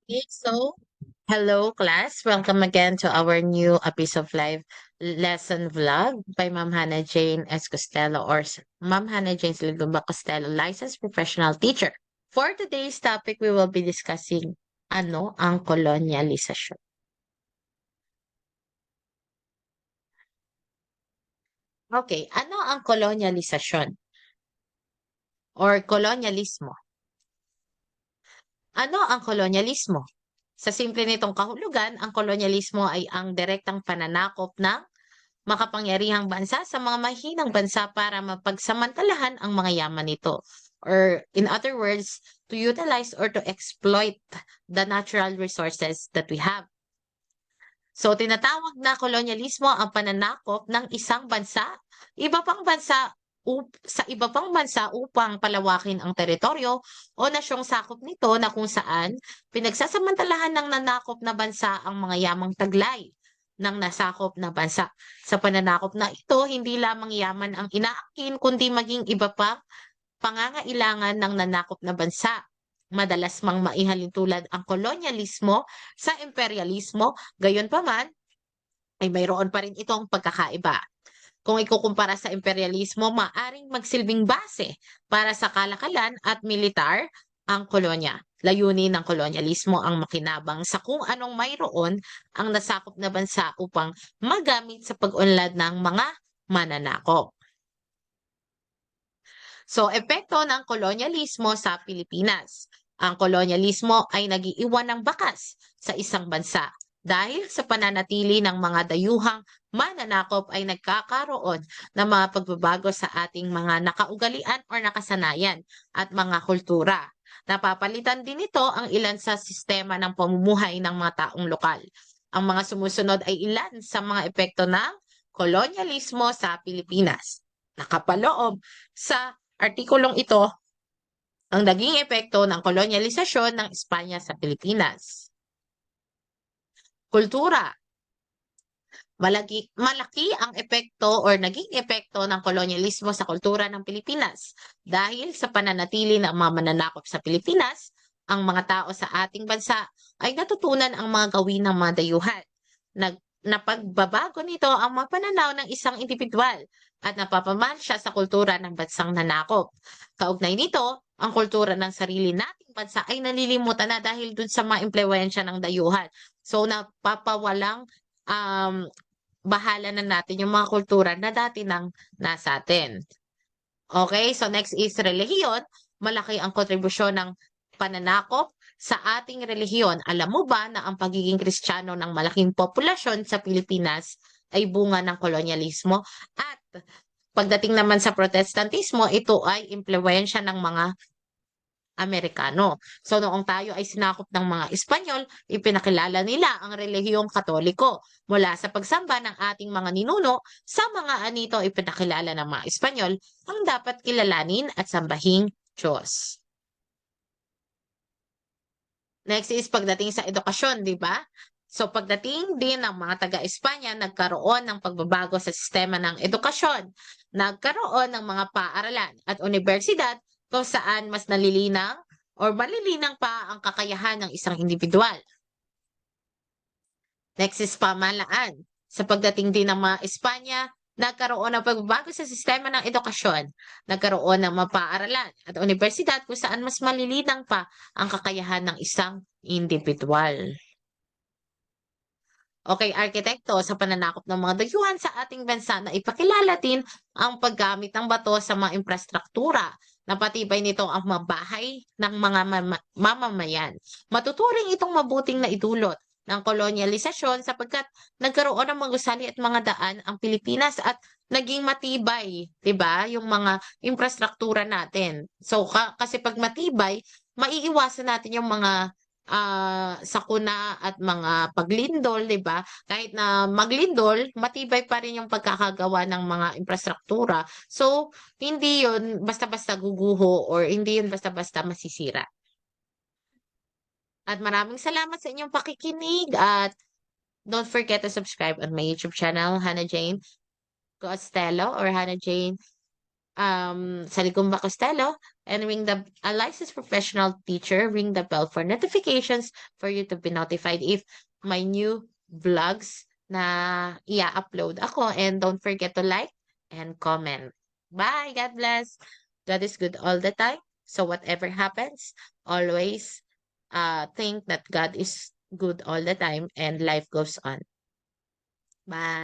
Okay, so hello class. Welcome again to our new episode of live lesson vlog by Ma'am Hannah Jane S. Costello or Ma'am Hannah Jane Silgumba Costello, licensed professional teacher. For today's topic, we will be discussing ano ang kolonyalisasyon. Okay, ano ang kolonyalisasyon or kolonyalismo? Ano ang kolonyalismo? Sa simple nitong kahulugan, ang kolonyalismo ay ang direktang pananakop ng makapangyarihang bansa sa mga mahinang bansa para mapagsamantalahan ang mga yaman nito. Or in other words, to utilize or to exploit the natural resources that we have. So tinatawag na kolonyalismo ang pananakop ng isang bansa, iba pang bansa sa iba pang bansa upang palawakin ang teritoryo o nasyong sakop nito na kung saan pinagsasamantalahan ng nanakop na bansa ang mga yamang taglay ng nasakop na bansa. Sa pananakop na ito, hindi lamang yaman ang inaangkin kundi maging iba pa pangangailangan ng nanakop na bansa. Madalas mang maihalin tulad ang kolonyalismo sa imperialismo, gayunpaman ay mayroon pa rin itong pagkakaiba. Kung ikukumpara sa imperialismo, maaring magsilbing base para sa kalakalan at militar ang kolonya. Layunin ng kolonyalismo ang makinabang sa kung anong mayroon ang nasakop na bansa upang magamit sa pag-unlad ng mga mananakop. So, epekto ng kolonyalismo sa Pilipinas. Ang kolonyalismo ay nagiiwan ng bakas sa isang bansa dahil sa pananatili ng mga dayuhang mananakop ay nagkakaroon ng mga pagbabago sa ating mga nakaugalian or nakasanayan at mga kultura. Napapalitan din ito ang ilan sa sistema ng pamumuhay ng mga taong lokal. Ang mga sumusunod ay ilan sa mga epekto ng kolonyalismo sa Pilipinas. Nakapaloob sa artikulong ito ang naging epekto ng kolonyalisasyon ng Espanya sa Pilipinas. Kultura. Malaki ang epekto or naging epekto ng kolonyalismo sa kultura ng Pilipinas dahil sa pananatili ng mga mananakop sa Pilipinas, ang mga tao sa ating bansa ay natutunan ang mga gawin ng mga dayuhan. Napagbabago nito ang mga pananaw ng isang individual at napapaman siya sa kultura ng bansang nanakop. Kaugnay nito, ang kultura ng sarili nating bansa ay nalilimutan na dahil dun sa mga impluwensya ng dayuhan. So napapawalang um, bahala na natin yung mga kultura na dati nang nasa atin. Okay, so next is relihiyon. Malaki ang kontribusyon ng pananakop sa ating relihiyon. Alam mo ba na ang pagiging Kristiyano ng malaking populasyon sa Pilipinas ay bunga ng kolonyalismo? At pagdating naman sa Protestantismo, ito ay impluwensya ng mga Amerikano. So noong tayo ay sinakop ng mga Espanyol, ipinakilala nila ang relihiyong Katoliko. Mula sa pagsamba ng ating mga ninuno, sa mga anito ipinakilala ng mga Espanyol ang dapat kilalanin at sambahing Diyos. Next is pagdating sa edukasyon, di ba? So pagdating din ng mga taga-Espanya, nagkaroon ng pagbabago sa sistema ng edukasyon. Nagkaroon ng mga paaralan at universidad kung saan mas nalilinang or malilinang pa ang kakayahan ng isang individual. Next is pamahalaan. Sa pagdating din ng mga Espanya, nagkaroon ng pagbabago sa sistema ng edukasyon. Nagkaroon ng mga paaralan at universidad kung saan mas malilinang pa ang kakayahan ng isang individual. Okay, arkitekto sa pananakop ng mga dayuhan sa ating bansa na ipakilala din ang paggamit ng bato sa mga infrastruktura. Napatibay nito ang mga bahay ng mga mamamayan. Matuturing itong mabuting na idulot ng kolonyalisasyon sapagkat nagkaroon ng mga gusali at mga daan ang Pilipinas at naging matibay, 'di ba? Yung mga infrastruktura natin. So kasi pag matibay, maiiwasan natin yung mga sakuna at mga paglindol, 'di ba? Kahit na maglindol, matibay pa rin yung pagkakagawa ng mga infrastruktura. So, hindi 'yun basta-basta guguho or hindi 'yun basta-basta masisira. At maraming salamat sa inyong pakikinig at don't forget to subscribe on my YouTube channel, Hannah Jane Costello or Hannah Jane Saligumba Costello, and ring the a licensed professional teacher, ring the bell for notifications for you to be notified if my new vlogs na i-upload ako. And don't forget to like and comment. Bye. God bless. God is good all the time. So whatever happens, always think that God is good all the time and life goes on. Bye.